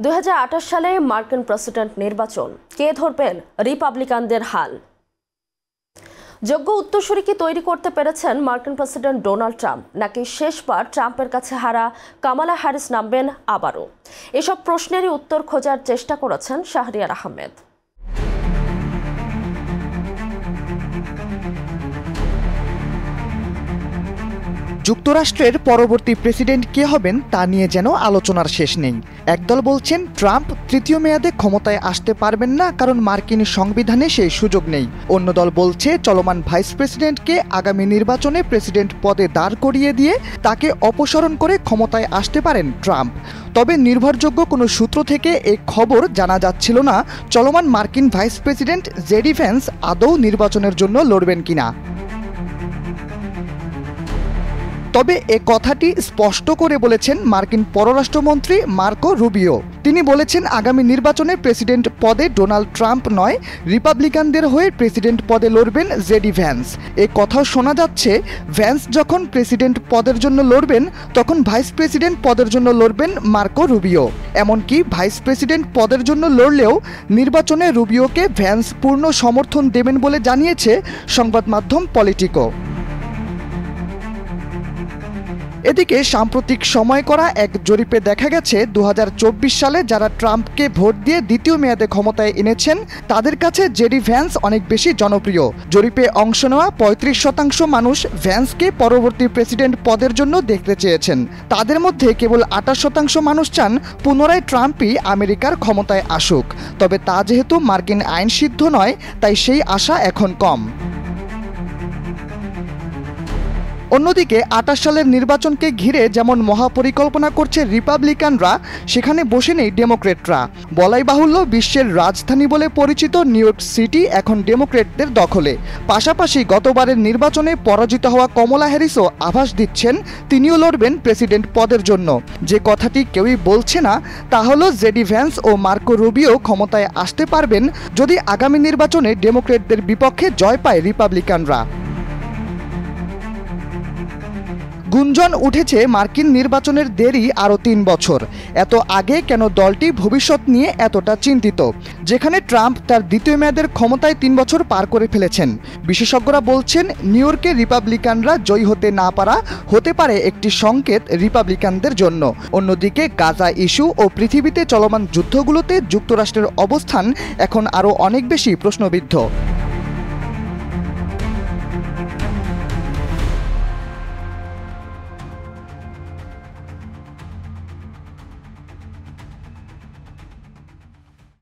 2028 সালে মার্কিন প্রেসিডেন্ট নির্বাচন কে ধরবেন রিপাবলিকানদের হাল। যোগ্য উত্তরসূরি কি তৈরি করতে পেরেছেন মার্কিন প্রেসিডেন্ট ডোনাল্ড ট্রাম্প, নাকি শেষবার ট্রাম্পের কাছে হারা কামালা হ্যারিস নামবেন আবারও? এসব প্রশ্নেরই উত্তর খোঁজার চেষ্টা করেছেন শাহরিয়ার আহমেদ। যুক্তরাষ্ট্রের পরবর্তী প্রেসিডেন্ট কে হবেন তা নিয়ে যেন আলোচনার শেষ নেই। একদল বলছেন ট্রাম্প তৃতীয় মেয়াদে ক্ষমতায় আসতে পারবেন না, কারণ মার্কিন সংবিধানে সেই সুযোগ নেই। অন্য দল বলছে চলমান ভাইস প্রেসিডেন্টকে আগামী নির্বাচনে প্রেসিডেন্ট পদে দাঁড় করিয়ে দিয়ে তাকে অপসারণ করে ক্ষমতায় আসতে পারেন ট্রাম্প। তবে নির্ভরযোগ্য কোনো সূত্র থেকে এ খবর জানা যাচ্ছিল না চলমান মার্কিন ভাইস প্রেসিডেন্ট জেডি ভ্যান্স আদৌ নির্বাচনের জন্য লড়বেন কিনা। তবে এ কথাটি স্পষ্ট করে বলেছেন মার্কিন পররাষ্ট্রমন্ত্রী মার্কো রুবিও। তিনি বলেছেন আগামী নির্বাচনে প্রেসিডেন্ট পদে ডোনাল্ড ট্রাম্প নয়, রিপাবলিকানদের হয়ে প্রেসিডেন্ট পদে লড়বেন জেডি ভ্যান্স। এ কথাও শোনা যাচ্ছে ভ্যান্স যখন প্রেসিডেন্ট পদের জন্য লড়বেন তখন ভাইস প্রেসিডেন্ট পদের জন্য লড়বেন মার্কো রুবিও। এমনকি ভাইস প্রেসিডেন্ট পদের জন্য লড়লেও নির্বাচনে রুবিওকে ভ্যান্স পূর্ণ সমর্থন দেবেন বলে জানিয়েছে সংবাদ মাধ্যম পলিটিকো। এদিকে সাম্প্রতিক সময় করা এক জরিপে দেখা গেছে 2024 সালে যারা ট্রাম্পকে ভোট দিয়ে দ্বিতীয় মেয়াদে ক্ষমতায় এনেছেন তাদের কাছে জেডি ভ্যান্স অনেক বেশি জনপ্রিয়। জরিপে অংশ নেওয়া 35% মানুষ ভ্যান্সকে পরবর্তী প্রেসিডেন্ট পদের জন্য দেখতে চেয়েছেন। তাদের মধ্যে কেবল 28% মানুষ চান পুনরায় ট্রাম্পই আমেরিকার ক্ষমতায় আসুক। তবে তা যেহেতু মার্কিন আইন সিদ্ধ নয়, তাই সেই আশা এখন কম। অন্যদিকে 28 সালের নির্বাচনকে ঘিরে যেমন মহাপরিকল্পনা করছে রিপাবলিকানরা, সেখানে বসে নেই ডেমোক্রেটরা। বলাই বাহুল্য বিশ্বের রাজধানী বলে পরিচিত নিউ ইয়র্ক সিটি এখন ডেমোক্রেটদের দখলে। পাশাপাশি গতবারের নির্বাচনে পরাজিত হওয়া কমলা হ্যারিসও আভাস দিচ্ছেন তিনিও লড়বেন প্রেসিডেন্ট পদের জন্য। যে কথাটি কেউই বলছে না তা হলো জেডি ভ্যান্স ও মার্কো রুবিও ক্ষমতায় আসতে পারবেন যদি আগামী নির্বাচনে ডেমোক্রেটদের বিপক্ষে জয় পায় রিপাবলিকানরা। গুঞ্জন উঠেছে মার্কিন নির্বাচনের দেরি আরও 3 বছর। এত আগে কেন দলটি ভবিষ্যৎ নিয়ে এতটা চিন্তিত, যেখানে ট্রাম্প তার দ্বিতীয় মেয়াদের ক্ষমতায় 3 বছর পার করে ফেলেছেন? বিশেষজ্ঞরা বলছেন নিউ ইয়র্কে রিপাবলিকানরা জয়ী হতে না পারা হতে পারে একটি সংকেত রিপাবলিকানদের জন্য। অন্যদিকে গাজা ইস্যু ও পৃথিবীতে চলমান যুদ্ধগুলোতে যুক্তরাষ্ট্রের অবস্থান এখন আরও অনেক বেশি প্রশ্নবিদ্ধ।